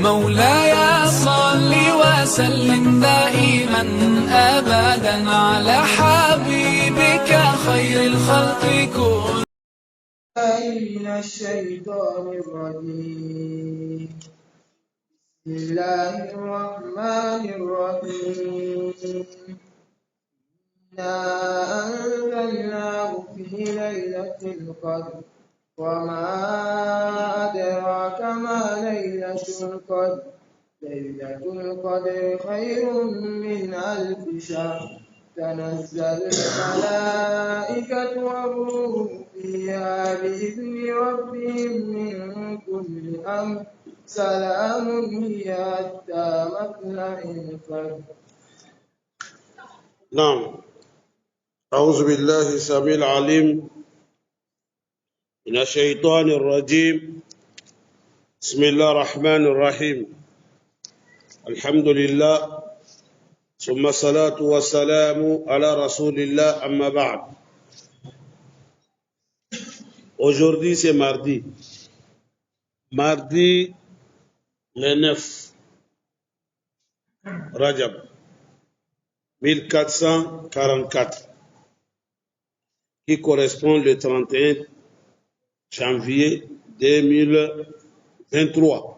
مولاي صل وسلم دائما أبدا على حبيبك خير الخلق كل. من الشيطان الرجيم. بسم الله الرحمن الرحيم. إنا أنزلناه في ليلة القدر وما أدراك ما ليلة القدر. ليلة القدر خير من 1000 شهر. تنزل الملائكة والروح فيها بإذن ربهم من كل أمر. سلام هي حتى مطلع الفجر. نعم. أعوذ بالله السميع العليم من الشيطان الرجيم. بسم الله الرحمن الرحيم. الحمد لله ثم الصلاة والسلام على رسول الله أما بعد. Aujourd'hui c'est mardi. Mardi le 9 Rajab 1444 qui correspond le 31 janvier 2023.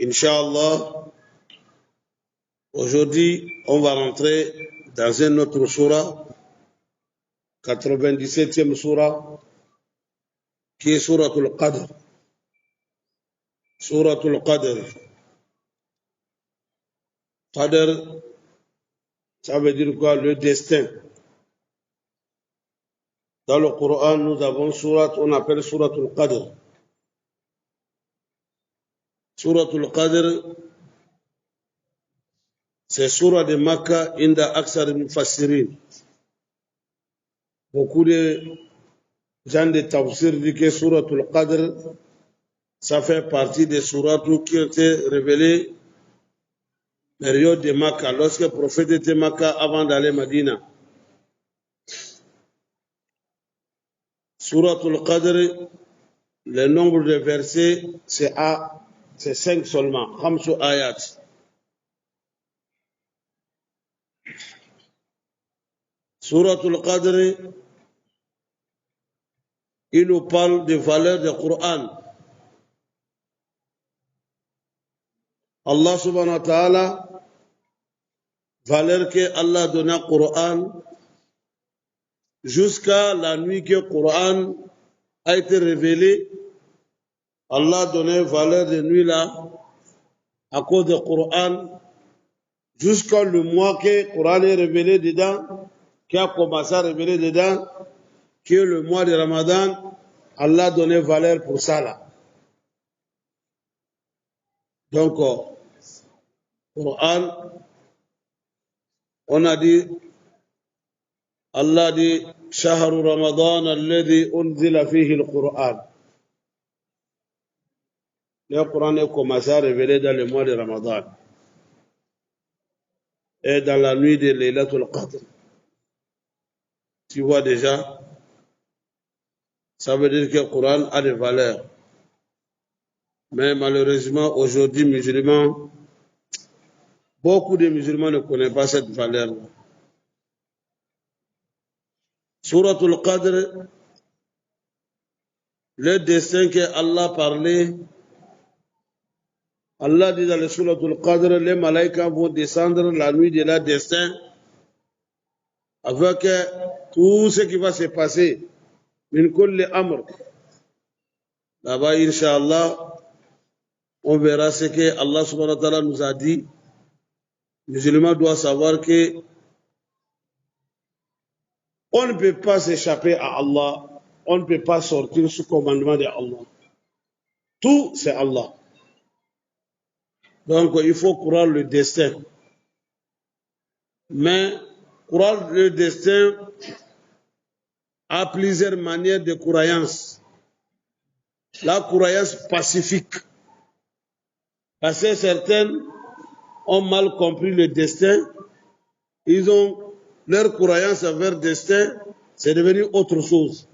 Inch'Allah, aujourd'hui, on va rentrer dans un autre surah, 97e surah, qui est Suratul Qadr. Suratul Qadr. Qadr, ça veut dire quoi? Le destin. Dans le Coran, nous avons surat, on appelle Suratul Qadr. Suratul Qadr, c'est surah de Makkah, inda aksar mufassirin. Beaucoup de gens de tafsir disent que Suratul Qadr, ça fait partie des surahs qui ont été révélés période de Makkah, lorsque le prophète était Makkah avant d'aller Medina. Suratul Qadr, le nombre de versets, c'est 5 seulement, 5 ayats. Suratul Qadr, il nous parle des valeurs du Coran. Allah subhanahu wa ta'ala, valeur que Allah a donné au Coran, jusqu'à la nuit que le Coran a été révélé, Allah a donné valeur de nuit là, à cause du Coran, jusqu'à le mois que le Coran est révélé dedans, qui a commencé à révéler dedans, qui est le mois de Ramadan, Allah a donné valeur pour ça là. Donc, Coran, on a dit, Allah dit, Shahru Ramadan alladhi unzila fihi al-Qur'an. Le Coran est commencé à révéler dans le mois de Ramadan. Et dans la nuit de Laylatul Qadr. Tu vois déjà, ça veut dire que le Coran a des valeurs. Mais malheureusement, aujourd'hui, musulmans, beaucoup de musulmans ne connaissent pas cette valeur. Suratul Qadr, le destin que Allah parlait, Allah dit dans le Suratul Qadr, les malaïkas vont descendre la nuit de leur destin avec tout ce qui va se passer. Min kulli amr. Là-bas, Inch'Allah, on verra ce que Allah subhanahu wa ta'ala nous a dit. Le musulman doit savoir que on ne peut pas s'échapper à Allah. On ne peut pas sortir sous commandement de Allah. Tout, c'est Allah. Donc, il faut croire le destin. Mais, croire le destin a plusieurs manières de croyance. La croyance pacifique. Parce que certains ont mal compris le destin ils ont leur croyance envers le destin, c'est devenu autre chose.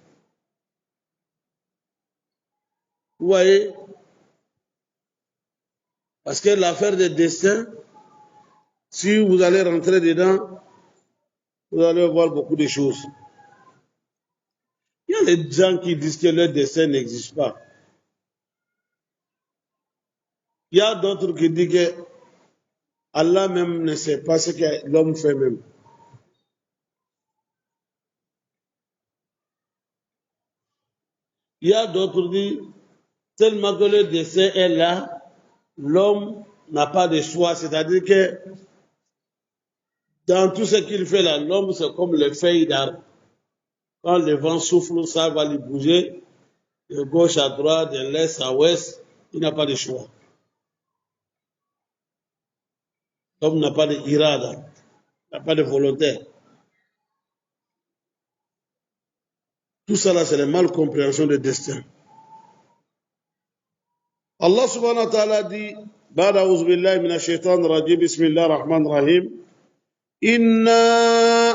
Vous voyez? Parce que l'affaire des destins, si vous allez rentrer dedans, vous allez voir beaucoup de choses. Il y a des gens qui disent que leur destin n'existe pas. Il y a d'autres qui disent que Allah même ne sait pas ce que l'homme fait même. Il y a d'autres qui disent, tellement que le destin est là, l'homme n'a pas de choix. C'est-à-dire que dans tout ce qu'il fait là, l'homme c'est comme les feuilles d'arbre. Quand le vent souffle, ça va lui bouger de gauche à droite, de l'est à ouest. Il n'a pas de choix. L'homme n'a pas de irada, n'a pas de volonté. Tout ça là, c'est la malcompréhension du destin. Allah subhanahu wa ta'ala dit, بعد أعوذ بالله من الشيطان الرجيم بسم الله الرحمن الرحيم إنا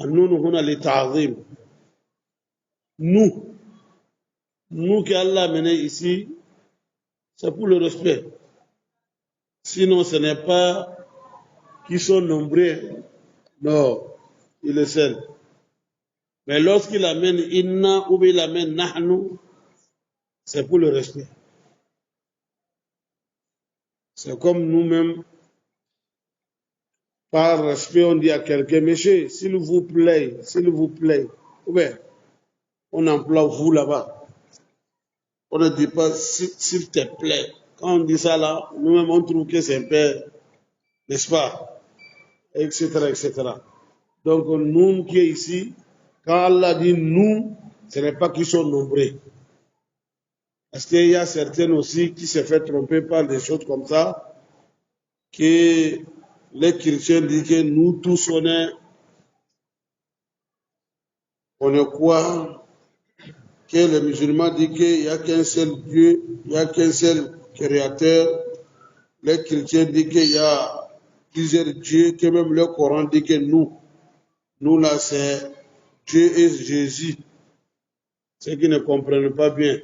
النون هنا للتعظيم nous que Allah a mené ici, c'est pour le respect. Sinon, ce n'est pas qu'ils sont nombreux. Non, il est seul. Mais lorsqu'il amène inna ou bien il amène nahnu, c'est pour le respect. C'est comme nous-mêmes, par respect, on dit à quelqu'un, monsieur, s'il vous plaît, ou bien, on emploie vous là-bas. On ne dit pas s'il te plaît. Quand on dit ça là, nous-mêmes on trouve que c'est un peu, n'est-ce pas, etc., etc. Donc nous qui est ici, quand Allah dit nous, ce n'est pas qu'ils sont nombreux. Parce qu'il y a certains aussi qui se font tromper par des choses comme ça, que les chrétiens disent que nous tous on est quoi? Que les musulmans disent qu'il n'y a qu'un seul Dieu, il n'y a qu'un seul créateur. Les chrétiens disent qu'il y a plusieurs dieux, que même le Coran dit que nous là c'est Dieu et Jésus. Ceux qui ne comprennent pas bien.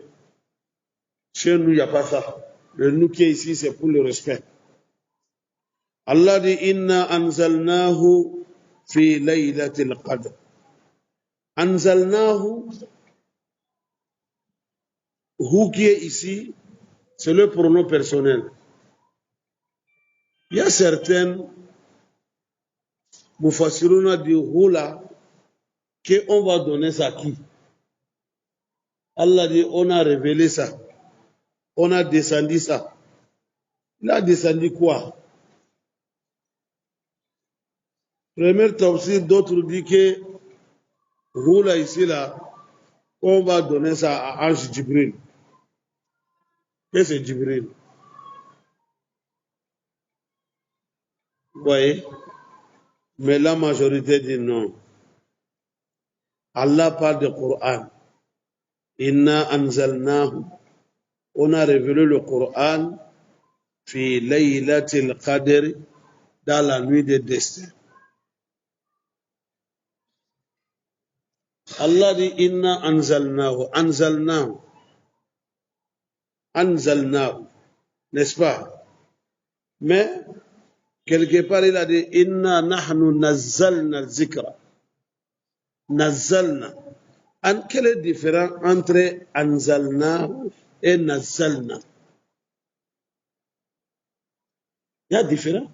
Chez nous, il n'y a pas ça. Le nous qui est ici, c'est pour le respect. Allah dit Inna anzalnahu fi laylatil qadr. Anzalnahu, hu qui est ici, c'est le pronom personnel. Il y a certaines Mufassiruna dit hu là, qu'on va donner ça à qui? Allah dit on a révélé ça. On a descendu ça. Il a descendu quoi? Premier tafsir, d'autres disent que hu là ici là, on va donner ça à Ange Jibril. Qu'est-ce que c'est Jibril? Vous voyez? Mais la majorité dit non. Allah parle du Coran. Inna anzalnahu. On a révélé le Coran fi laylatil qadr, dans la nuit des destins. Allah dit inna anzalnahu. Anzalnahu. N'est-ce pas? Mais quelque part il a dit inna nahnu nazzalna zikra. Nazzalna. Quel est le différent entre anzalnahu et nazzalna? Il y a différent.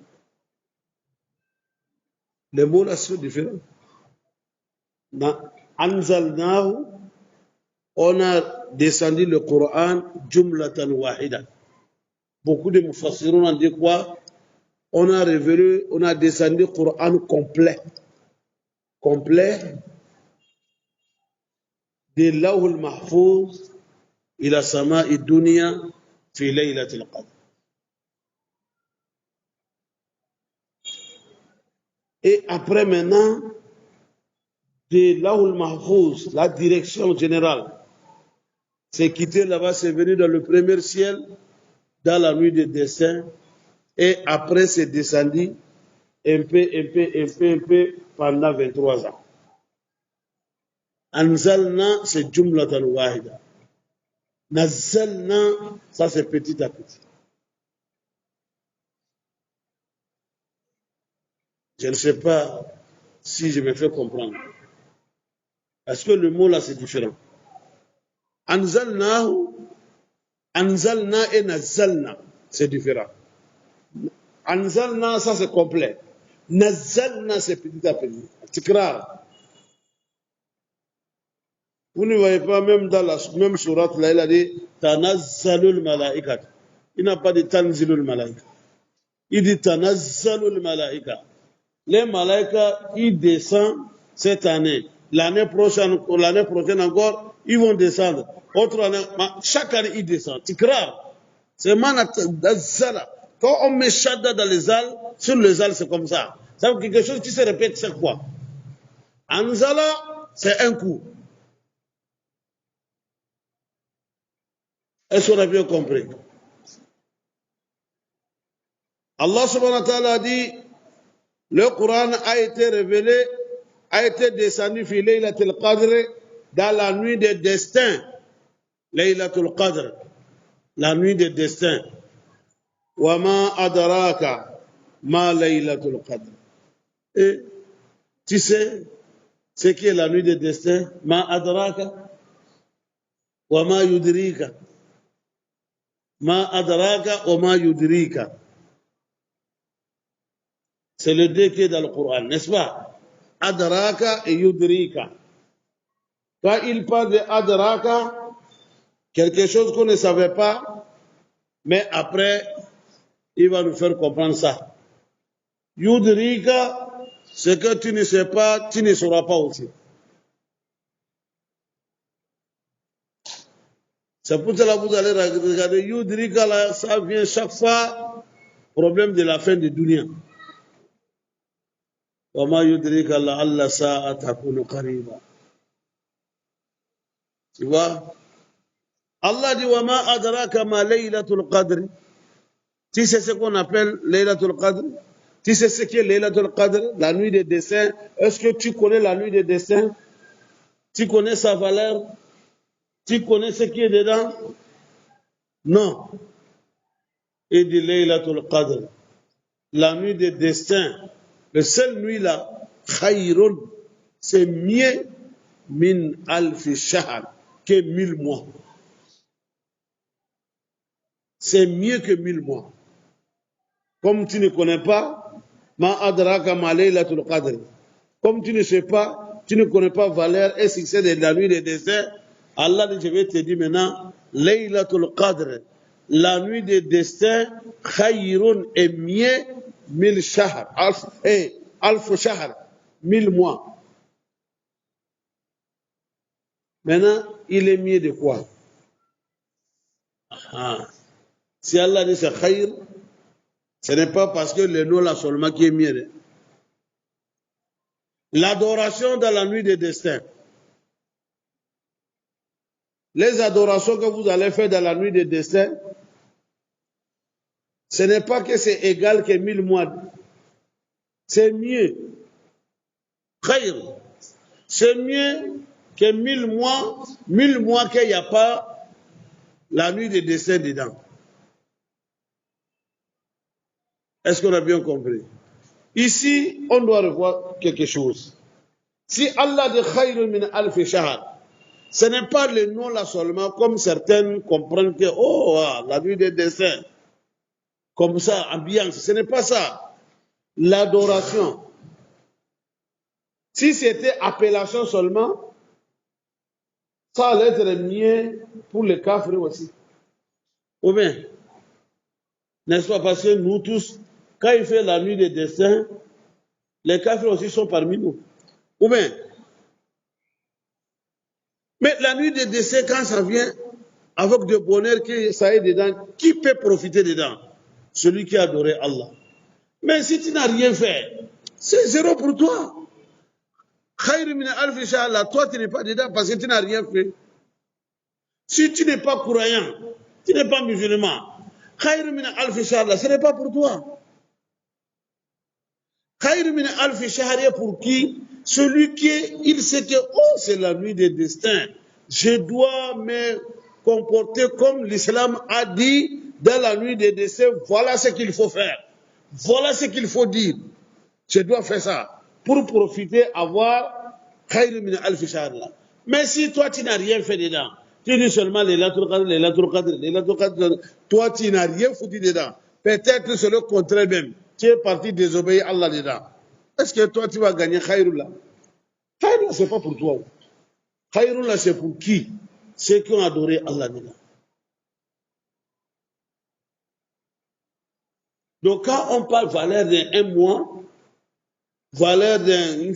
Les mots là sont différents. Anzalnahu, on a descendu le Coran jumlatan wahida. Beaucoup de mufassirun ont dit quoi? On a révélé, on a descendu le Coran complet. Complet. De Lawh al-Mahfouz ila Sama'i Dunya fi Laylatil Qadr. Et après maintenant, de Lawh al-Mahfouz, la direction générale, c'est quitté là-bas, c'est venu dans le premier ciel, dans la nuit des destins, Et après, c'est descendu un peu pendant 23 ans. Anzalna, c'est jumlatan wahida. Nazzalna, ça c'est petit à petit. Je ne sais pas si je me fais comprendre. Parce que le mot là c'est différent. Anzalna et nazzalna, c'est différent. Anzalna, ça c'est complet. Nazzalna, c'est petit à petit. Tikrar. Vous ne voyez pas, même dans la même sourate là, il a dit Tanazzalul mala'ikat. Il n'a pas dit Tanzilul mala'ikat. Il dit Tanazzalul mala'ikat. Les malaïkas, ils descendent cette année. L'année prochaine encore, ils vont descendre. Autre année, chaque année, ils descendent. Tikrar. C'est manazala. Quand on met shadda dans les ailes, sur les ailes, c'est comme ça. C'est quelque chose qui se répète chaque fois. Anzala, c'est un coup. Est-ce qu'on a bien compris? Allah subhanahu wa ta'ala a dit, le Coran a été révélé, a été descendu fi Laylatul Qadr, dans la nuit des destins. Laylatul Qadr, la nuit des destins. Wa ma adraka ma Laylatul Qadr. Et tu sais ce qui est la nuit des destins? Ma adraka wa ma yudrika. Ma adraka wa ma yudrika. C'est le deux qui est dans le Coran, n'est-ce pas? Adraka et yudrika. Quand il parle de adraka, quelque chose qu'on ne savait pas, mais après, il va nous faire comprendre ça. Yudrika, ce que tu ne sais pas, tu ne sauras pas aussi. C'est pour cela que vous allez regarder Yudrika, là, ça vient chaque fois, problème de la fin de dunya. وما يدريك لعل الساعة تكون قريبا. Tu vois? Allah dit وما أدراك ما ليلة القدر. Tu sais ce qu'on appelle ليلة القدر? Tu sais ce qu'est ليلة القدر? La nuit des desseins. Est-ce que tu connais la nuit des desseins? Tu connais sa valeur? Tu connais ce qui est dedans? Non. Il dit ليلة القدر. La nuit des destins. Le seul nuit là, khayrun, c'est mieux min alfi shahr que 1000 mois. C'est mieux que 1000 mois. Comme tu ne connais pas, ma adraka ma laylatul qadr. Comme tu ne sais pas, tu ne connais pas valeur et succès de la nuit des destin, Allah dit, je vais te dire maintenant, laylatul qadr, la nuit des destins, khayrun est mieux 1000 shahr, alf shahr, 1000 mois. Maintenant, il est mieux de quoi? Si Allah dit c'est khayr, ce n'est pas parce que le nom là seulement qui est mieux. L'adoration dans la nuit des destins. Les adorations que vous allez faire dans la nuit des destins, ce n'est pas que c'est égal que 1000 mois. C'est mieux. Khayr. C'est mieux que 1000 mois. 1000 mois qu'il n'y a pas la nuit des destins dedans. Est-ce qu'on a bien compris? Ici, on doit revoir quelque chose. Si Allah dit Khayrun min alfi shahr, ce n'est pas le nom là seulement, comme certains comprennent que, oh, la nuit des destins. Comme ça, ambiance. Ce n'est pas ça. L'adoration. Si c'était appellation seulement, ça allait être mieux pour les kafirs aussi. Ou bien, n'est-ce pas, parce que nous tous, quand il fait la nuit des destins, les kafirs aussi sont parmi nous. Ou bien, mais la nuit des destins, quand ça vient, avec de bonheur que ça est dedans, qui peut profiter dedans? Celui qui a adoré Allah. Mais si tu n'as rien fait, c'est zéro pour toi. Khayr min alfi shahr, toi tu n'es pas dedans parce que tu n'as rien fait. Si tu n'es pas croyant, tu n'es pas musulman, Khayr min alf shahr, là, ce n'est pas pour toi. Khayr min alf shahr est pour qui? Celui qui est, il sait que, oh, c'est la nuit des destins. Je dois me comporter comme l'islam a dit dans la nuit des destins. Voilà ce qu'il faut faire. Voilà ce qu'il faut dire. Je dois faire ça pour profiter, avoir khayr min alf shahr là. Mais si toi tu n'as rien fait dedans, tu dis seulement les Laylatul Qadr, les Laylatul Qadr, les Laylatul Qadr, toi tu n'as rien foutu dedans. Peut-être c'est le contraire même. Tu es parti désobéir à Allah dedans. Est-ce que toi tu vas gagner khayrullah? Khayrullah c'est pas pour toi. Khayrullah c'est pour qui? Ceux qui ont adoré Allah dedans. Donc quand on parle valeur d'un mois, valeur d'un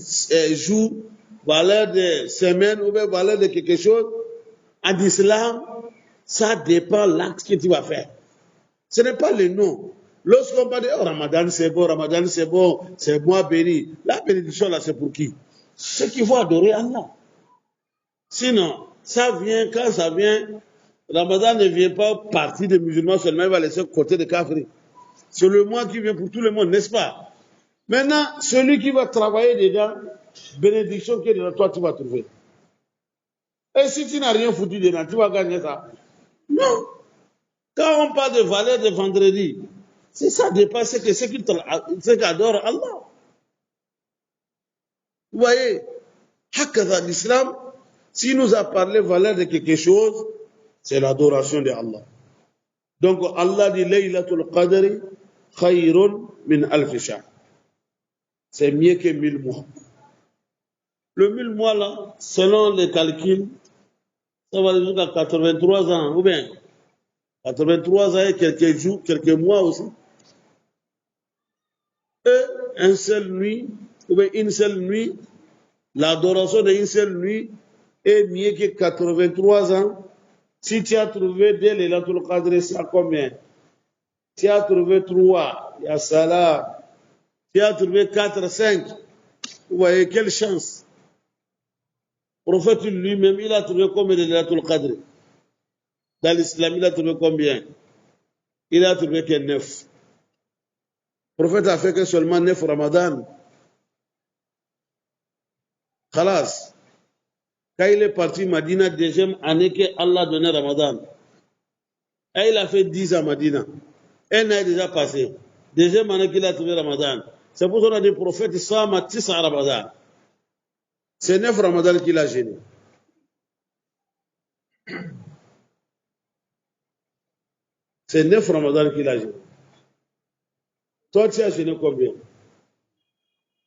jour, valeur de semaine ou bien valeur de quelque chose, en islam, ça dépend de l'acte que tu vas faire. Ce n'est pas le nom. Lorsqu'on parle de oh, Ramadan c'est bon, c'est mois béni. La bénédiction là c'est pour qui? Ceux qui vont adorer Allah. Sinon, ça vient, quand ça vient, Ramadan ne vient pas partie des musulmans seulement, il va laisser côté des kafirs. C'est le mois qui vient pour tout le monde, n'est-ce pas? Maintenant, celui qui va travailler dedans, bénédiction qui est dedans, toi tu vas trouver. Et si tu n'as rien foutu dedans, tu vas gagner ça? Non. Quand on parle de valeur de vendredi, c'est ça dépasse que ceux qui adorent Allah. Vous voyez, l'islam, s'il nous a parlé valeur de quelque chose, c'est l'adoration de Allah. Donc Allah dit Laylatul Qadri khayrun min alf shahr. C'est mieux que 1000 mois. Le 1000 mois là, selon les calculs, ça va jusqu'à 83 ans, ou bien 83 ans et quelques jours, quelques mois aussi. Et une seule nuit, ou bien une seule nuit, l'adoration d'une seule nuit est mieux que 83 ans. Si tu as trouvé dès les Laylatul Qadr, c'est à combien? Tu as trouvé 3, il y a Salah. Tu as trouvé 4, 5. Vous voyez, quelle chance. Le prophète lui-même, il a trouvé combien de Laylatul Qadr? Dans l'islam, il a trouvé combien? Il a trouvé que 9. Le prophète a fait que seulement 9 Ramadan. Khalas. Quand il est parti Madina, deuxième année que Allah a donné Ramadan. Et il a fait 10 à Madina. Un an est déjà passé. Deuxième année qu'il a trouvé Ramadan. C'est pour ça qu'on a dit prophète Sama 10 à Ramadan. C'est 9 Ramadan qu'il a gêné. C'est 9 Ramadan qu'il a gêné. Toi, tu as gêné combien?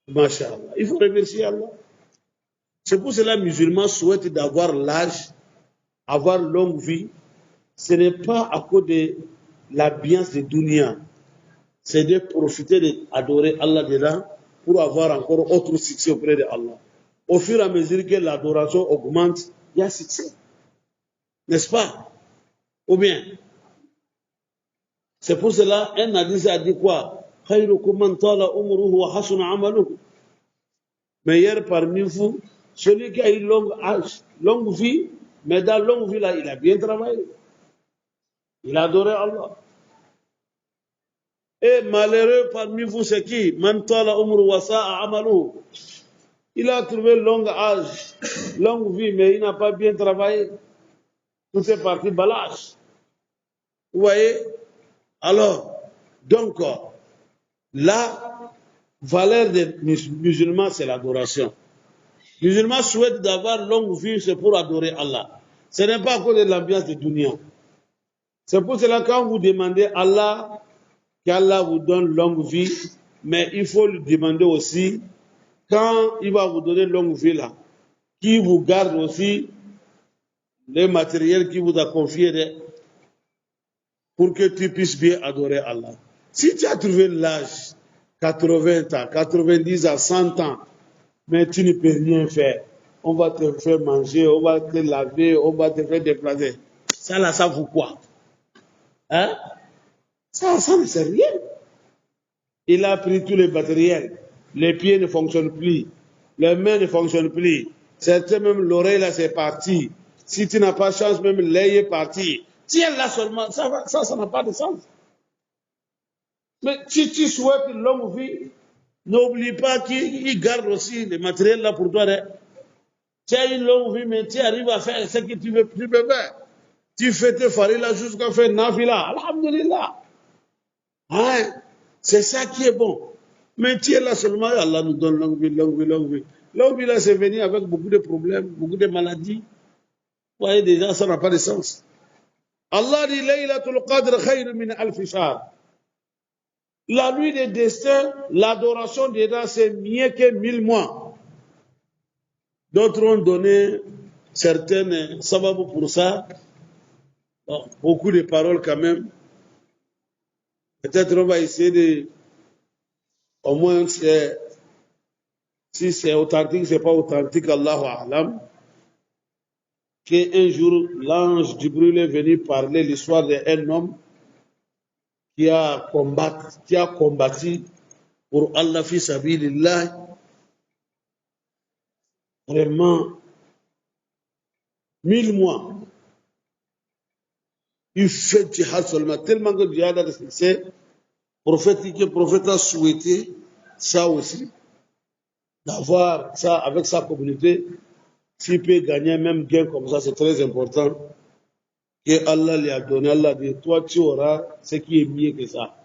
Masha'Allah. Il faut remercier Allah. C'est pour cela que les musulmans souhaitent d'avoir l'âge, avoir longue vie. Ce n'est pas à cause de l'ambiance de dunya. C'est de profiter d'adorer Allah dedans pour avoir encore autre succès auprès de Allah. Au fur et à mesure que l'adoration augmente, il y a succès. N'est-ce pas? Ou bien, c'est pour cela un hadith a dit quoi? Khayrukum man tala umruhu wa hasuna amaluhu. Meilleur parmi vous, celui qui a une longue vie, mais dans longue vie là, il a bien travaillé. Il a adoré Allah. Et malheureux parmi vous, c'est qui? Man tala umruhu wa sa'a amaluhu. Il a trouvé long âge, longue vie, mais il n'a pas bien travaillé. Tout est parti balage. Vous voyez? Alors, donc, la valeur des musulmans, c'est l'adoration. Les musulmans souhaitent d'avoir longue vie, c'est pour adorer Allah. Ce n'est pas à cause de l'ambiance de dunya. C'est pour cela que quand vous demandez à Allah, qu'Allah vous donne longue vie, mais il faut lui demander aussi, quand il va vous donner longue vie là, qu'il vous garde aussi les matériels qu'il vous a confiés pour que tu puisses bien adorer Allah. Si tu as trouvé l'âge, 80 ans, 90 ans, 100 ans, mais tu ne peux rien faire, on va te faire manger, on va te laver, on va te faire déplacer. Ça là, ça vaut quoi? Hein? Ça ne sert rien. Il a pris tous les matériels. Les pieds ne fonctionnent plus. Les mains ne fonctionnent plus. Certains même l'oreille là c'est parti. Si tu n'as pas chance, même l'œil est parti. Si elle l'a seulement, ça n'a pas de sens. Mais si tu souhaites une longue vie, n'oublie pas qu'il garde aussi le matériel là pour toi. Hein. Tu as une longue vie, mais tu arrives à faire ce que tu peux faire. Tu fais tes farines jusqu'à faire nafila. Alhamdulillah. Hein? C'est ça qui est bon. Mais tu es là seulement, Allah nous donne longue vie, longue vie, longue vie. Longue vie là, c'est venu avec beaucoup de problèmes, beaucoup de maladies. Vous voyez déjà, ça n'a pas de sens. Allah dit Laylatul Qadr khayr min alf shahr. La nuit des destins, l'adoration dedans, c'est mieux que 1000 mois. D'autres ont donné certaines sababu pour ça. Bon, beaucoup de paroles quand même. Peut-être on va essayer de, au moins, si c'est authentique, c'est pas authentique, Allahu A'lam. Qu'un jour, l'ange Jibril est venu parler l'histoire d'un homme qui a combattu pour Allah fi sabilillah. Vraiment, 1000 mois. Il fait djihad seulement, tellement que djihad a de succès. Le prophète a souhaité ça aussi, d'avoir ça avec sa communauté. S'il peut gagner même gain comme ça, c'est très important. Que Allah lui a donné, Allah dit, toi tu auras ce qui est mieux que ça.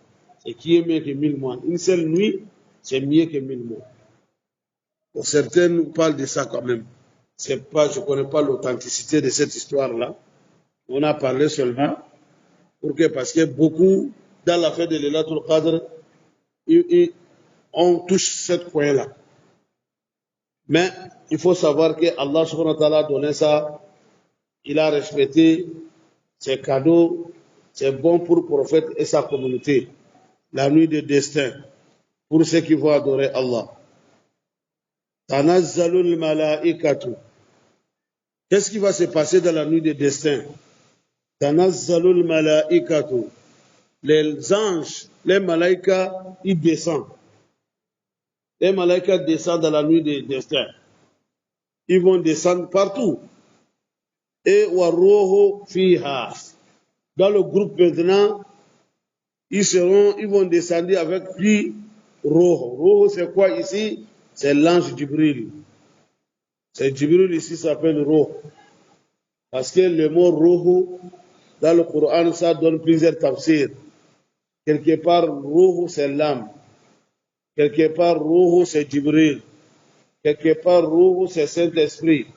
Ce qui est mieux que 1000 mois. Une seule nuit, c'est mieux que 1000 mois. Pour certains nous parlent de ça quand même. Je ne connais pas l'authenticité de cette histoire-là. On a parlé seulement parce que beaucoup, dans la fête de Laylatul Qadr, on touche cette point-là. Mais il faut savoir que Allah subhanahu wa ta'ala a donné ça, il a respecté ses cadeaux, c'est bon pour le prophète et sa communauté. La nuit de destin, pour ceux qui vont adorer Allah. Tanazzalul malaikatu. Qu'est-ce qui va se passer dans la nuit de destin? Tanazzalul malaikatu. Les anges, les malaïkas, ils descendent. Les malaïkas descendent dans la nuit des destins. Ils vont descendre partout. Et waruhu fiha. Dans le groupe maintenant, ils vont descendre avec lui Roho. Roho, c'est quoi ici? C'est l'ange Jibril. C'est Jibril ici s'appelle Roho. Parce que le mot Roho, dans le Coran, ça donne plusieurs tafsirs. Quelque part, Roho, c'est l'âme. Quelque part, Roho, c'est Jibril. Quelque part, Roho, c'est Saint-Esprit.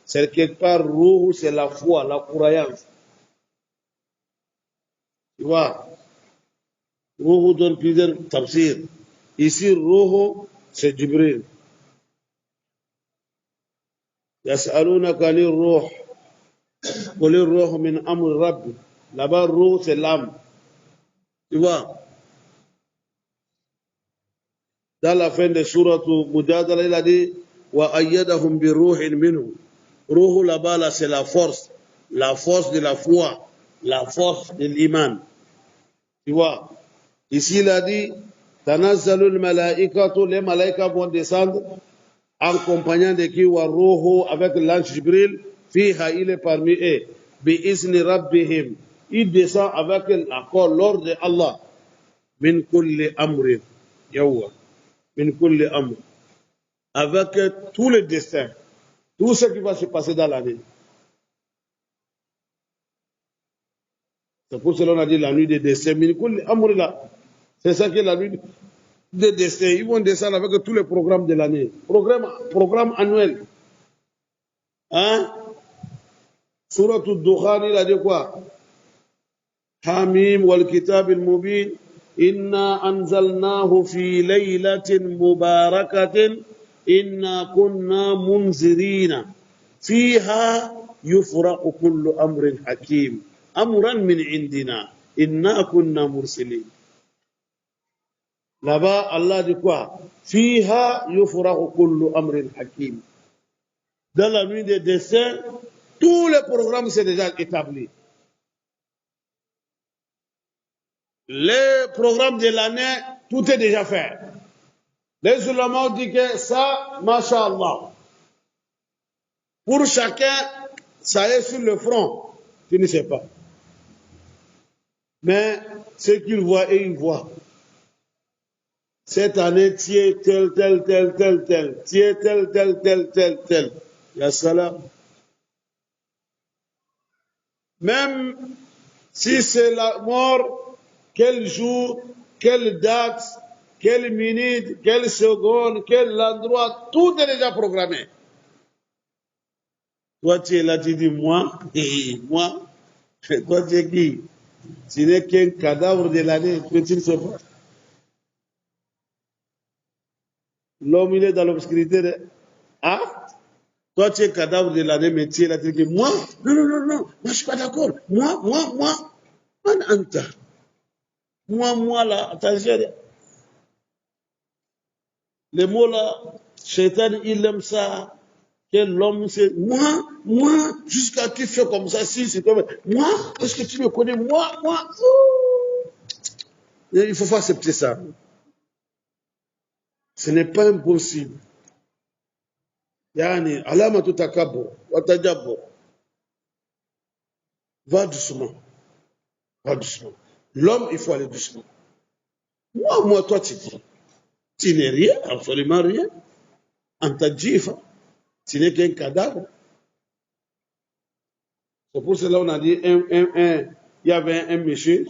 Quelque part, Roho, c'est la foi, la croyance. Tu vois, Roho donne plusieurs tafsirs. Ici, Roho, c'est Jibril. Yas'alunaka lir-ruh. Qul ir-ruh min amri rabbi. Là-bas, Roho, c'est l'âme. Tu vois, dans la fin de Suratu Mujadala, il a dit wa ayyadahum bi ruhin minhu. Ruhu là-bas, là, c'est la force de la foi, la force de l'iman. Tu vois, ici il a dit tanazzalul malaikatu, les malaïkas vont descendre en compagnon de qui wa ruhu, avec l'ange Jibril, fiha, il est parmi eux, bi izni rabbihim, il descend avec l'accord, l'ordre de Allah, min kulli amrin, yawwa, min kulli amr, avec tous les destins, tout ce qui va se passer dans l'année. C'est pour cela qu'on a dit la nuit des destins, min kulli amr là, c'est ça qui est la nuit des destins. Ils vont descendre avec tous les programmes de l'année, programme annuel. Hein? Surat al-Dukhan, il a dit quoi? Hamim wal kitab al-mubin. Inna anzalnahu fi laylatin mubarakatin. Inna kunna munzirina. Fiha yufraqu kullu amrin hakim. Amran min indina. Inna kunna mursilin. Là-bas, Allah dit quoi? Fiha yufraqu kullu amrin hakim. Dans la nuit des destins, tous les programmes sont déjà établis. Les programmes de l'année, tout est déjà fait. Les ulémas disent que ça, masha'Allah. Pour chacun, ça est sur le front. Tu ne sais pas. Mais ce qu'ils voient et ils voient. Cette année, tu es tel. Tu es tel. Ya salam. Même si c'est la mort, quel jour, quelle date, quelle minute, quelle seconde, quel endroit, tout est déjà programmé. Toi, tu es là, tu dis, moi, toi, tu es qui? Tu n'es qu'un cadavre de l'année, tu ne sais pas. L'homme, il est dans l'obscurité. Ah, toi, tu es cadavre de l'année, mais tu es là, tu dis, moi, non, moi, je ne suis pas d'accord. Moi, moi, là, attention. Les mots là, Shaitan, il aime ça. Que l'homme, c'est moi, jusqu'à tu fais comme ça, si c'est comme moi, est-ce que tu me connais, moi, il faut pas accepter ça. Ce n'est pas impossible. Yani, alama tutakabo, watajabo. Va doucement. L'homme, il faut aller doucement. Moi, toi, tu dis. Tu n'es rien, absolument rien. En ta jifa, tu n'es qu'un cadavre. C'est pour cela qu'on a dit, il y avait un monsieur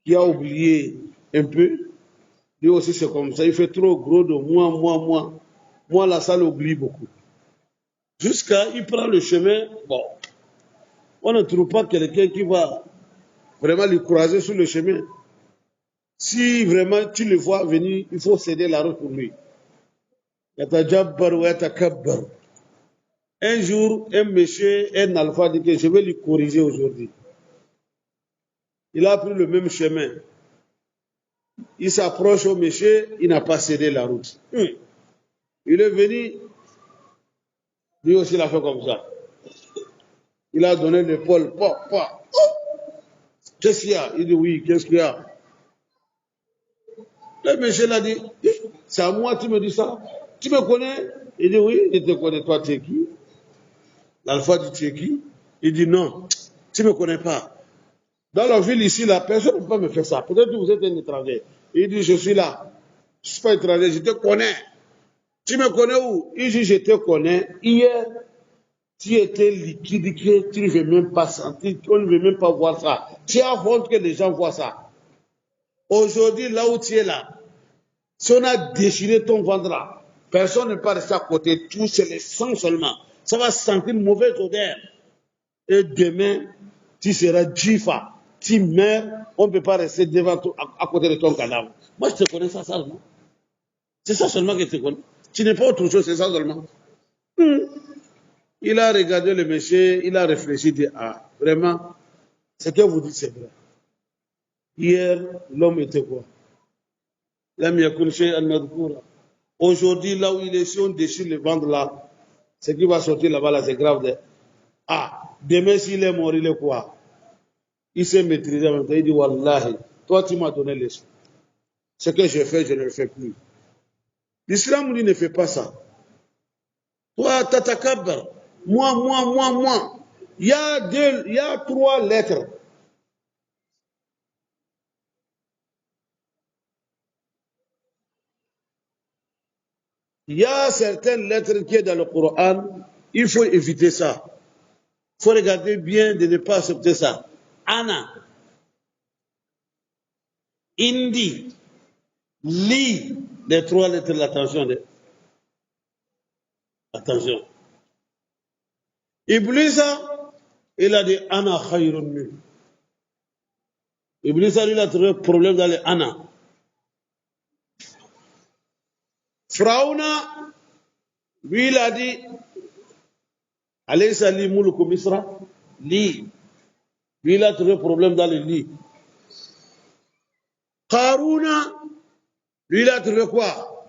qui a oublié un peu. Lui aussi, c'est comme ça. Il fait trop gros de moi. Moi, là, ça l'oublie beaucoup. Jusqu'à, il prend le chemin. Bon, on ne trouve pas quelqu'un qui va vraiment lui croiser sur le chemin. Si vraiment tu le vois venir, il faut céder la route pour lui. Un jour, un monsieur, un alpha dit que je vais lui corriger aujourd'hui. Il a pris le même chemin. Il s'approche au monsieur, il n'a pas cédé la route. Il est venu, lui aussi il a fait comme ça. Il a donné l'épaule, Qu'est-ce qu'il y a? Il dit oui, qu'est-ce qu'il y a? Le monsieur l'a dit, c'est à moi, tu me dis ça? Tu me connais? Il dit oui, je te connais, toi tu es qui? L'alpha dit tu es qui? Il dit non, tu ne me connais pas. Dans la ville ici, la personne ne peut pas me faire ça. Peut-être que vous êtes un étranger. Il dit je suis là. Je ne suis pas étranger, je te connais. Tu me connais où? Il dit je te connais. Hier, tu étais liquide, tu ne veux même pas sentir, on ne veut même pas voir ça. Tu as honte que les gens voient ça. Aujourd'hui, là où tu es là, si on a déchiré ton ventre là, personne ne peut rester à côté, tout c'est le sang seulement. Ça va sentir une mauvaise odeur. Et demain, tu seras jifa. Tu meurs, on ne peut pas rester devant toi, à côté de ton cadavre. Moi, je te connais ça seulement. C'est ça seulement que je te connais. Tu n'es pas autre chose, c'est ça seulement. Il a regardé le monsieur, il a réfléchi, il dit, ah, vraiment, ce que vous dites, c'est vrai. Hier, l'homme était quoi? Aujourd'hui, là où il est, si on déchire le ventre là, ce qui va sortir là-bas, là, c'est grave. Ah, demain, s'il est mort, il est quoi? Il s'est maîtrisé en même temps. Il dit, Wallahi, toi, tu m'as donné leçon. Ce que j'ai fait, je ne le fais plus. L'islam, lui, ne fait pas ça. Toi, tatakabar. Moi. Il y a 3 lettres. Il y a certaines lettres qui sont dans le Coran. Il faut éviter ça. Il faut regarder bien de ne pas accepter ça. Ana. Indi. Li. Les 3 lettres, l'attention. Attention. Iblisa, il a dit Ana khayrun min. Iblisa, lui, il a trouvé problème dans les Ana. Pharaona, lui, il a dit Alaysa li mulku Misra. Li. Lui, il a trouvé problème dans les li. Qaruna, lui, il a trouvé quoi?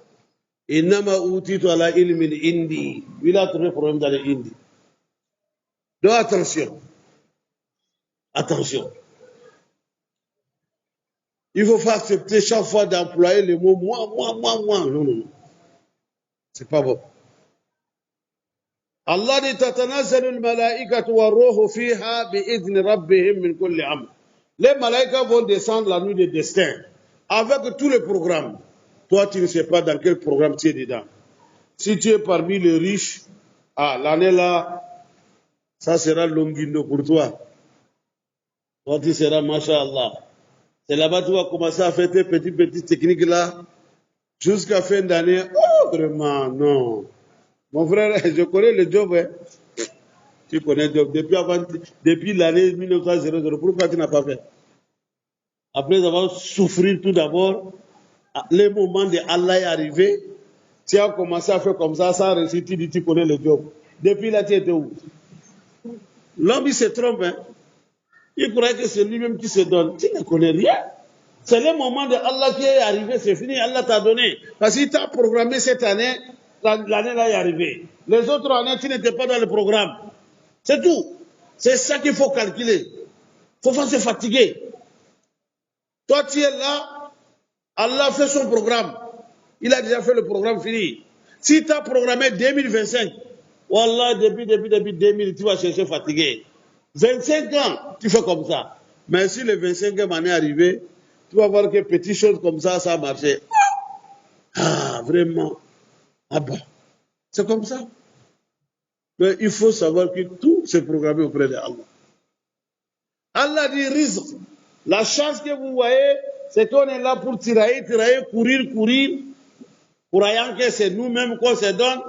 Innama utitu ala ilmin indi. Lui, il a trouvé problème dans les indi. Donc attention. Il ne faut pas accepter chaque fois d'employer le mot moi. Non. C'est pas bon. Allah dit tatanazzalu al-malaikatu war-ruhu fiha bi-idhni rabbihim min kulli amr. Les malaïkas vont descendre la nuit des destins avec tout le programme. Toi, tu ne sais pas dans quel programme tu es dedans. Si tu es parmi les riches, l'année là, ça sera longuindo pour toi. Toi, tu seras, Masha'Allah. C'est là-bas que tu vas commencer à faire tes petites techniques là, jusqu'à fin d'année. Oh, vraiment, non. Mon frère, je connais le job, hein. Tu connais le job. Depuis l'année 1900, pourquoi tu n'as pas fait? Après avoir souffert tout d'abord, le moment de Allah est arrivé, tu as commencé à faire comme ça, sans réussir, tu dis tu connais le job. Depuis là, tu étais où? L'homme, il se trompe, hein. Il croit que c'est lui-même qui se donne. Tu ne connais rien. C'est le moment de Allah qui est arrivé, c'est fini, Allah t'a donné. Parce qu'il t'a programmé cette année, l'année là est arrivée. Les autres années, tu n'étais pas dans le programme. C'est tout. C'est ça qu'il faut calculer. Il ne faut pas se fatiguer. Toi, tu es là, Allah fait son programme. Il a déjà fait le programme fini. Si tu as programmé 2025, Wallah, depuis 2000, tu vas chercher fatigué. 25 ans, tu fais comme ça. Mais si le 25e année est arrivé, tu vas voir que petites choses comme ça a marché. Ah, vraiment. Ah bon. C'est comme ça. Mais il faut savoir que tout s'est programmé auprès de Allah. Allah dit rizq. La chance que vous voyez, c'est qu'on est là pour tirailler, courir, croyant que c'est nous-mêmes qu'on se donne.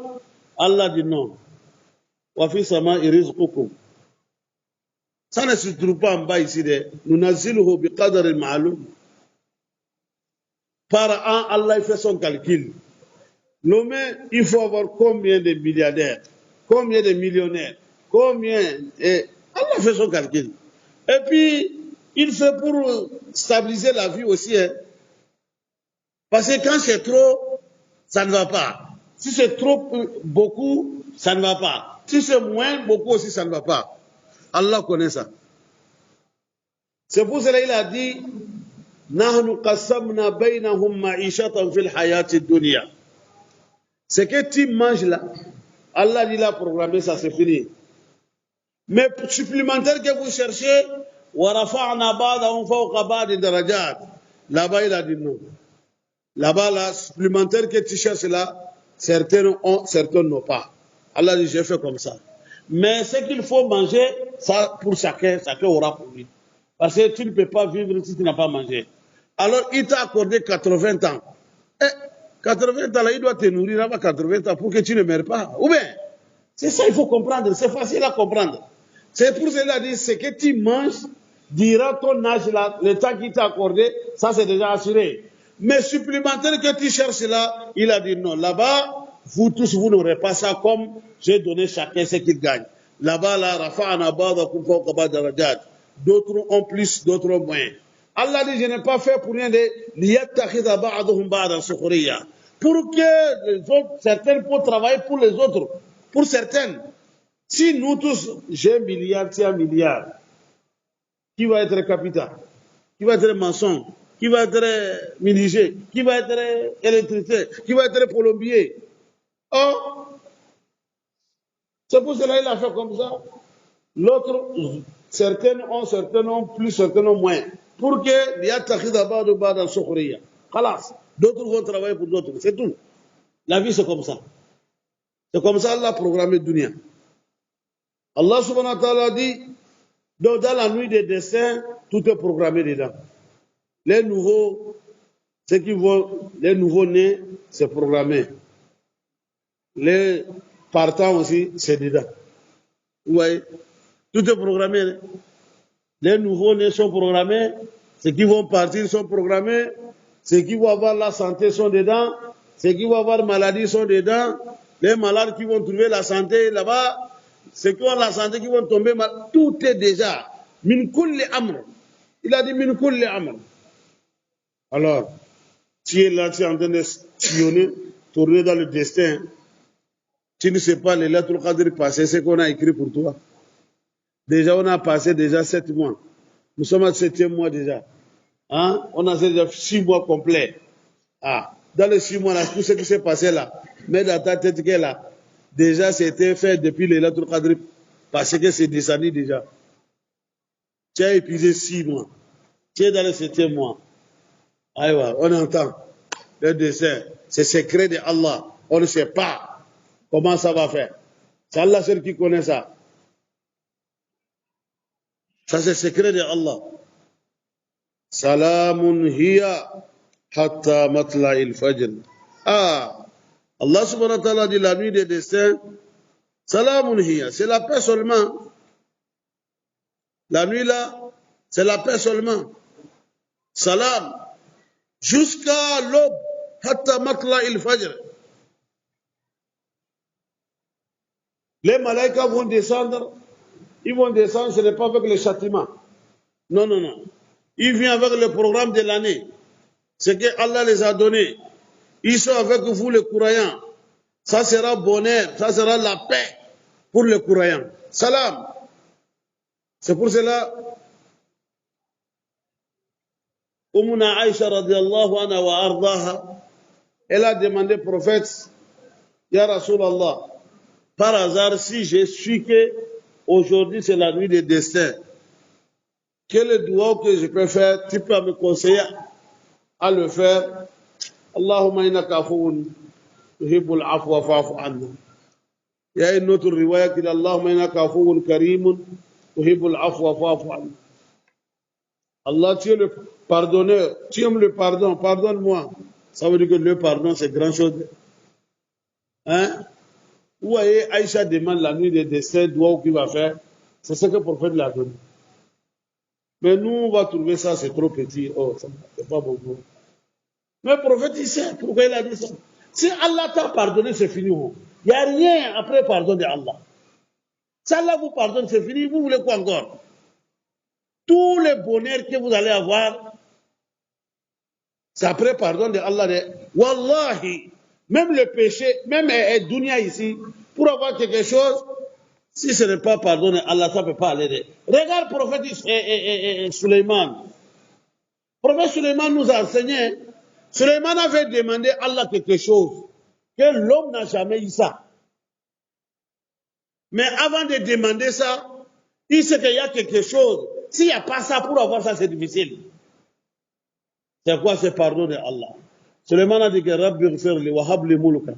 Allah dit non. Wa fi sama'i rizqukum. Ça ne se trouve pas en bas ici. Nous naziluhu bi qadar al-ma'lum. Par an, Allah fait son calcul. L'homme, il faut avoir combien de milliardaires, combien de millionnaires, combien. Et Allah fait son calcul. Et puis, il fait pour stabiliser la vie aussi. Hein. Parce que quand c'est trop, ça ne va pas. Si c'est trop beaucoup, ça ne va pas. Si c'est moins, beaucoup aussi, ça ne va pas. Allah connaît ça. C'est pour cela qu'il a dit Nahnu qasamna baynahum ma'ishatan fil hayati dunya. Ce que tu manges là, Allah dit l'a programmé, ça c'est fini. Mais supplémentaire que vous cherchez, wa rafa'na ba'dahum fawqa ba'din darajat. Là-bas, il a dit non. Là-bas, là, supplémentaire que tu cherches là, certains ont, certains n'ont pas. Allah dit, j'ai fait comme ça. Mais ce qu'il faut manger, ça, pour chacun aura pour lui. Parce que tu ne peux pas vivre si tu n'as pas mangé. Alors, il t'a accordé 80 ans. 80 ans, là, il doit te nourrir avant 80 ans pour que tu ne meurs pas. Ou bien, c'est ça, il faut comprendre. C'est facile à comprendre. C'est pour cela qu'il dit, ce que tu manges dira ton âge là, le temps qu'il t'a accordé, ça c'est déjà assuré. Mais supplémentaire que tu cherches là, il a dit non. Là-bas, vous tous, vous n'aurez pas ça comme j'ai donné chacun ce qu'il gagne. Là-bas, là, rafa'ana ba'dakum fawqa ba'din darajat. D'autres ont plus, d'autres ont moins. Allah dit, je n'ai pas fait pour rien de liyattakhidha ba'dahum ba'dan sukhriya. Pour que les autres, certains pour travailler pour les autres, pour certaines. Si nous tous, j'ai un milliard, tu as un milliard, qui va être capitaine, qui va être maçon, qui va être menuisier, qui va être électricien, qui va être plombier. Oh, c'est pour cela qu'il a fait comme ça. L'autre, certains ont plus, certains ont moins. Pour que d'autres vont travailler pour d'autres. C'est tout. La vie, c'est comme ça. C'est comme ça Allah a programmé Dunia. Allah subhanahu wa ta'ala dit, donc dans la nuit des destins, tout est programmé dedans. Les nouveaux-nés, c'est programmé. Les partants aussi, c'est dedans. Vous voyez, tout est programmé. Les nouveaux-nés sont programmés, ceux qui vont partir sont programmés, ceux qui vont avoir la santé sont dedans, ceux qui vont avoir maladie sont dedans, les malades qui vont trouver la santé là-bas, ceux qui ont la santé qui vont tomber malades, tout est déjà. Min kulli amr. Il a dit min kulli amr. Alors, tu es là, tu es en train de sillonner, tourner dans le destin. Tu ne sais pas les lettres cadre passées, ce qu'on a écrit pour toi. Déjà, on a passé déjà 7 mois. Nous sommes à 7e mois déjà. Hein? On a déjà 6 mois complets. Ah, dans les 6 mois, là, tout ce qui s'est passé là, mais dans ta tête qu'elle là, déjà c'était fait depuis les lettres cadre parce que c'est descendu déjà. Tu as épuisé 6 mois. Tu es dans le 7e mois. Aïe, on entend. le dessein. C'est secret de Allah. On ne sait pas comment ça va faire. C'est Allah seul qui connaît ça. Ça, c'est secret de Allah. Salamun hiya hatta matla'il fajr. Ah, Allah subhanahu wa ta'ala dit la nuit des destins. Salamun hiya, c'est la paix seulement. La nuit là, c'est la paix seulement. Salam, jusqu'à l'aube, hatta matla'il fajr. Les malaïkas vont descendre, ils vont descendre, ce n'est pas avec le châtiment. Non, non, non. Ils viennent avec le programme de l'année. Ce que Allah les a donné. Ils sont avec vous les croyants. Ça sera bonheur, ça sera la paix pour les croyants. Salam. C'est pour cela, Ummuna Aïcha radiallahu anha wa ardaha, elle a demandé au prophète, Ya Rasulallah, par hasard, si je suis que aujourd'hui c'est la nuit des destins, quel est le doigt que je peux faire? Tu peux me conseiller à le faire. Allahumma innaka afuun tuhibbul afwa fa'fu anna. Il y a une autre riwaya qui dit Allahumma innaka afuun karimun tuhibbul afwa fa'fu anna. Allah, tu es le pardonneur, tu aimes le pardon, pardonne-moi. Ça veut dire que le pardon, c'est grand chose. Hein? Vous voyez, Aïcha demande la nuit des destins, doigt qu'il va faire. C'est ce que le prophète l'a donné. Mais nous, on va trouver ça, c'est trop petit. Oh, c'est pas beaucoup. Mais le prophète, il sait pourquoi il a dit ça. Si Allah t'a pardonné, c'est fini. Il n'y a rien après pardon de Allah. Si Allah vous pardonne, c'est fini. Vous voulez quoi encore? Tout le bonheur que vous allez avoir, c'est après pardon de Allah. Wallahi, même le péché, même dunya ici, pour avoir quelque chose, si ce n'est pas pardonné, Allah, ça ne peut pas aller. Regarde le prophète Suleiman. Le prophète Suleiman nous a enseigné. Suleiman avait demandé à Allah quelque chose que l'homme n'a jamais eu ça. Mais avant de demander ça, il sait qu'il y a quelque chose. S'il n'y a pas ça, pour avoir ça, c'est difficile. C'est quoi? C'est pardon de Allah. Suleiman a dit que Rabbi ghfirli wa habli mulka.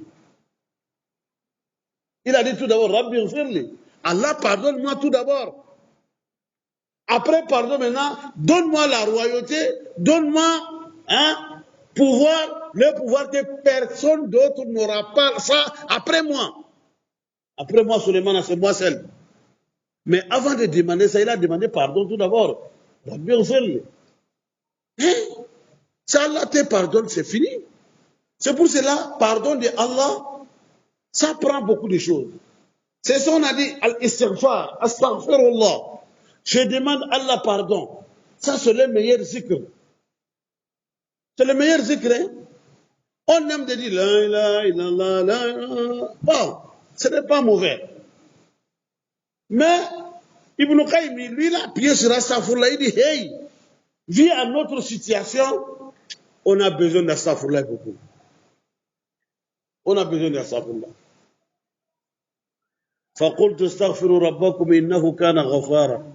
Il a dit tout d'abord, Rabbi ghfirli. Allah, pardonne-moi tout d'abord. Après, pardon maintenant, donne-moi la royauté, donne-moi pouvoir, le pouvoir que personne d'autre n'aura pas ça après moi. Après moi, Suleiman, c'est moi seul. Mais avant de demander ça, il a demandé pardon tout d'abord. Rabbi ghfirli. Si Allah te pardonne, c'est fini. C'est pour cela, pardon de Allah, ça prend beaucoup de choses. C'est ça qu'on a dit, al-istighfar, astaghfirullah. Je demande Allah pardon. Ça, c'est le meilleur zikr. C'est le meilleur zikr. Hein? On aime de dire la ilaha illallah, la ilaha. Bon, ce n'est pas mauvais. Mais, Ibn Qayyim, lui, il a appuyé sur astaghfirullah. Il dit, hey, vu à notre situation, on a besoin d'astaghfirullah beaucoup. On a besoin d'astaghfirullah. فقلت استغفروا ربكم إنه كان غفارا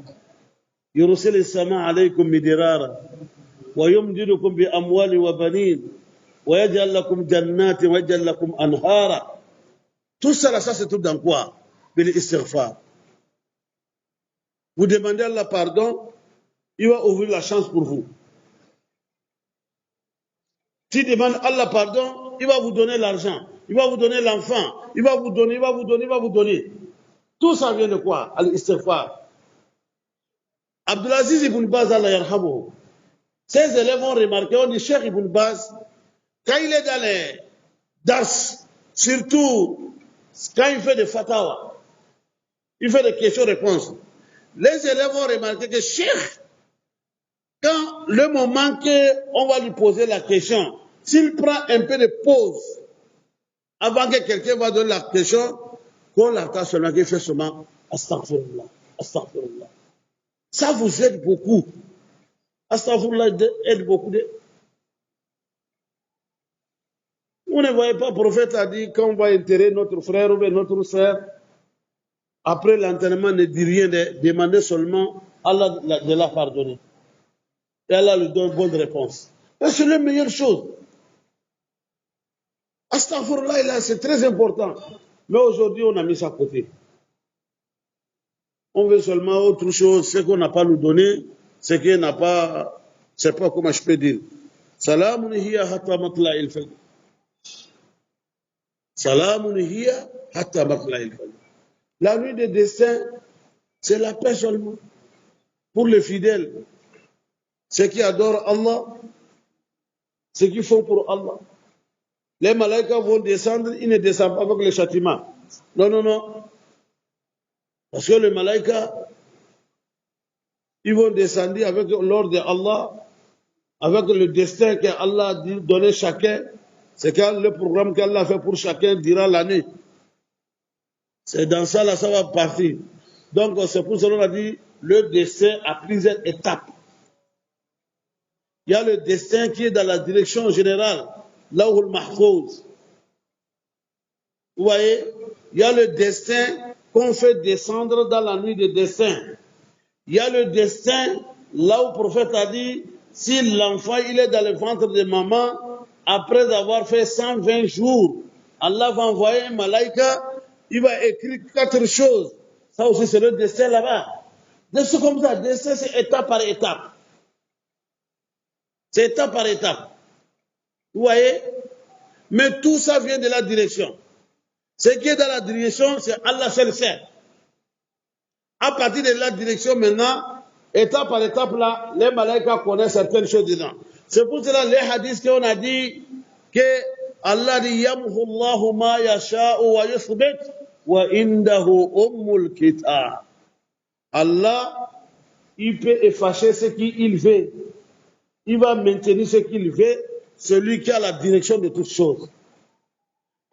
يرسل السماء عليكم مدرارا ويمددكم بأموال وبنين ويجعل لكم جنات ويجعل لكم أنهارا. Tout ça, ça se trouve dans quoi? L'istighfar. Vous demandez Allah pardon, il va ouvrir la chance pour vous. Tu demandes Allah pardon, il va vous donner l'argent, il va vous donner l'enfant, il va vous donner, il va vous donner, il va vous donner. Tout ça vient de quoi? Al-istighfar. Abdulaziz ibn Baz, Allah yarhamuhu. Ses élèves ont remarqué, on dit Cheikh ibn Baz, quand il est dans les dars, surtout quand il fait des fatawa, il fait des questions-réponses, les élèves ont remarqué que Cheikh, quand le moment qu'on va lui poser la question, s'il prend un peu de pause, avant que quelqu'un va donner la question, qu'on l'attend seulement, qu'il fait seulement astaghfirullah, astaghfirullah. Ça vous aide beaucoup. Astaghfirullah aide beaucoup. Vous ne voyez pas, le prophète a dit, quand on va enterrer notre frère ou notre sœur, après l'enterrement, ne dit rien, demandez seulement Allah de la pardonner. Et Allah lui donne une bonne réponse. C'est la meilleure chose. Astaghfirullah, là, c'est très important. Mais aujourd'hui, on a mis ça à côté. On veut seulement autre chose, ce qu'on n'a pas nous donné, ce qu'on n'a pas, je ne sais pas comment je peux dire. Salamun hiya hatta matla'il fajr. Salamun hiya hatta matla'il fajr. La nuit des destins, c'est la paix seulement. Pour les fidèles, ceux qui adorent Allah, ceux qui font pour Allah. Les malaïkas vont descendre, ils ne descendent pas avec le châtiment. Non, non, non. Parce que les malaïkas, ils vont descendre avec l'ordre d'Allah, avec le destin qu'Allah a donné chacun. C'est le programme qu'Allah a fait pour chacun durant l'année. C'est dans ça, là, ça va partir. Donc, c'est pour cela qu'on a dit, le destin a plusieurs étapes. Il y a le destin qui est dans la direction générale, là où le mahfouz. Vous voyez, il y a le destin qu'on fait descendre dans la nuit des destins. Il y a le destin, là où le prophète a dit, si l'enfant il est dans le ventre de maman, après avoir fait 120 jours, Allah va envoyer un malaïka, il va écrire 4 choses. Ça aussi c'est le destin là-bas. De ce comme ça, destin c'est étape par étape. C'est étape par étape. Vous voyez? Mais tout ça vient de la direction. Ce qui est dans la direction, c'est Allah seul sait. À partir de la direction maintenant, étape par étape là, les malaïkas connaissent certaines choses dedans. C'est pour cela les hadiths qu'on a dit que Allah dit Yamhu Allahu ma yasha'u wa yuthbit wa indahu ummul kitab. Allah, il peut effacer ce qu'il veut. Il va maintenir ce qu'il veut, celui qui a la direction de toutes choses.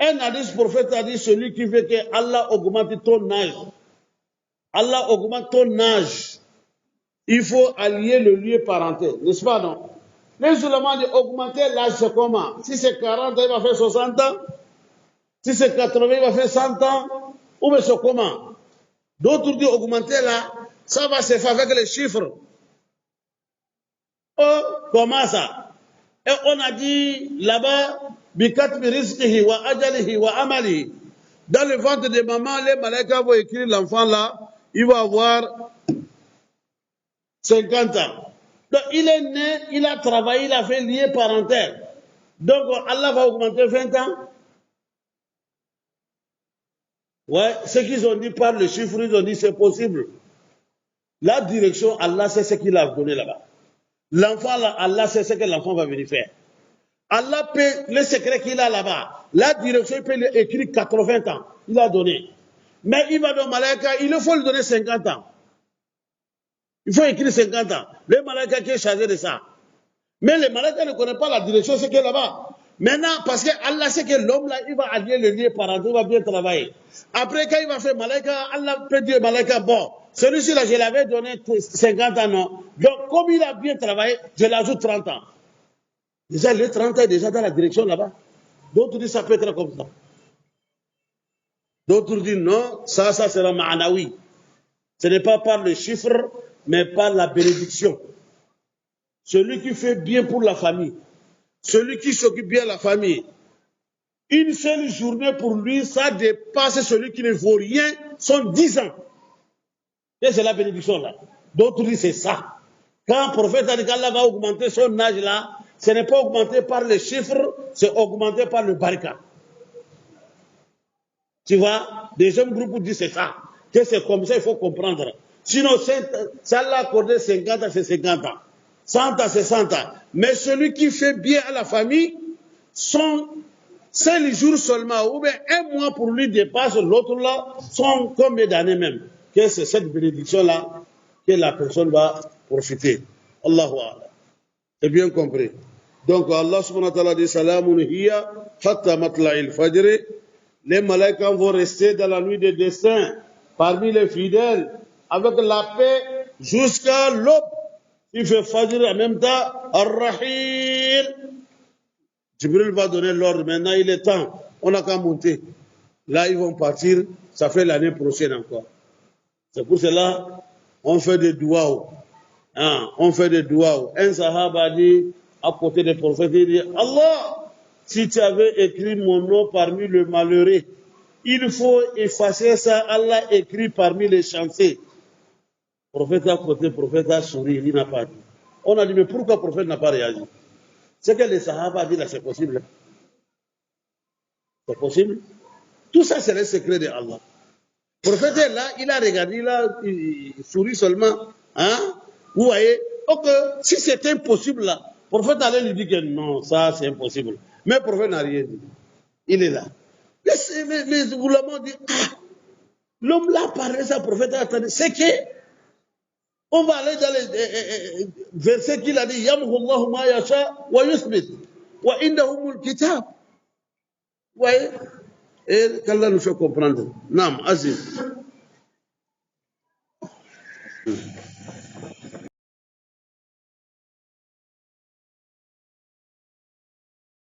Un hadith prophète a dit celui qui veut que Allah augmente ton âge. Allah augmente ton âge. Il faut allier le lieu parental, n'est-ce pas, non? Mais seulement d'augmenter l'âge, c'est comment? Si c'est 40 ans, il va faire 60 ans. Si c'est 80, il va faire 100 ans. Ou bien c'est comment? D'autres disent augmenter là, ça va se faire avec les chiffres. Oh, comment ça? Et on a dit là-bas, Bikatmi rizqihi wa ajalihi wa amali. Dans le ventre de maman, les malaïkas vont écrire l'enfant là, il va avoir 50 ans. Donc il est né, il a travaillé, il a fait lien parental. Donc Allah va augmenter 20 ans. Ouais, ce qu'ils ont dit par le chiffre, ils ont dit c'est possible. La direction, Allah sait ce qu'il a donné là-bas. L'enfant là, Allah sait ce que l'enfant va venir faire. Allah peut, le secret qu'il a là-bas, la direction, il peut lui écrire 80 ans. Il a donné. Mais il va dans Malaïka, il faut lui donner 50 ans. Il faut écrire 50 ans. Le Malaïka qui est chargé de ça. Mais le Malaïka ne connaît pas la direction, c'est qu'il est là-bas. Maintenant, parce que Allah sait que l'homme là, il va allier le lien parental, il va bien travailler. Après, quand il va faire Malaïka, Allah peut dire Malaïka, bon, celui-ci là, je l'avais donné 50 ans, non. Donc, comme il a bien travaillé, je l'ajoute 30 ans. Déjà, les 30 ans est déjà dans la direction là-bas. D'autres disent ça peut être comme ça. D'autres disent non, ça c'est la ma'anawi. Ce n'est pas par le chiffre, mais par la bénédiction. Celui qui fait bien pour la famille, celui qui s'occupe bien de la famille, une seule journée pour lui, ça dépasse celui qui ne vaut rien, son 10 ans. Et c'est la bénédiction là. D'autres disent c'est ça. Quand le prophète a dit qu'Allah va augmenter son âge là, ce n'est pas augmenté par les chiffres, c'est augmenté par le barika. Tu vois, des jeunes groupes disent c'est ça. Que c'est comme ça, il faut comprendre. Sinon, ça l'a accordé 50 ans, c'est 50 ans. 100 ans, c'est 100 ans. Mais celui qui fait bien à la famille, son 5 jours seulement, ou bien 1 mois pour lui dépasse, l'autre là, sont combien d'années même. Que c'est cette bénédiction-là que la personne va profiter. Allahu Akbar. C'est bien compris. Donc Allah subhanahu wa ta'ala dit Salamun hiya hatta matla'il fajr. Les malaïkas vont rester dans la nuit des destins parmi les fidèles avec la paix jusqu'à l'aube. Il fait fajr en même temps. Ar-Rahil. Jibril va donner l'ordre. Maintenant il est temps. On n'a qu'à monter. Là ils vont partir. Ça fait l'année prochaine encore. C'est pour cela on fait des doigts. On fait des doigts. Un sahaba dit à côté des prophètes, il dit Allah, si tu avais écrit mon nom parmi le malheureux, il faut effacer ça, Allah écrit parmi les chanceux. Le prophète a côté, le prophète a souri, il n'a pas dit. On a dit, mais pourquoi le prophète n'a pas réagi? C'est que les Sahaba ont dit, là, c'est possible. C'est possible. Tout ça, c'est le secret de Allah. Le prophète est là, il a regardé, il sourit seulement. Hein? Vous voyez? Donc, si c'est impossible là, le prophète allait lui dire que non, ça c'est impossible. Mais le prophète n'a rien dit. Il est là. Les oulémas disent, ah, l'homme là parlé, ça, le prophète a attendu. C'est que, on va aller dans les versets qu'il a dit, Yamhullahu ma yasha wa yusbit, wa indahumul kitab. Vous voyez? Et qu'Allah nous fait comprendre. Nam, Aziz.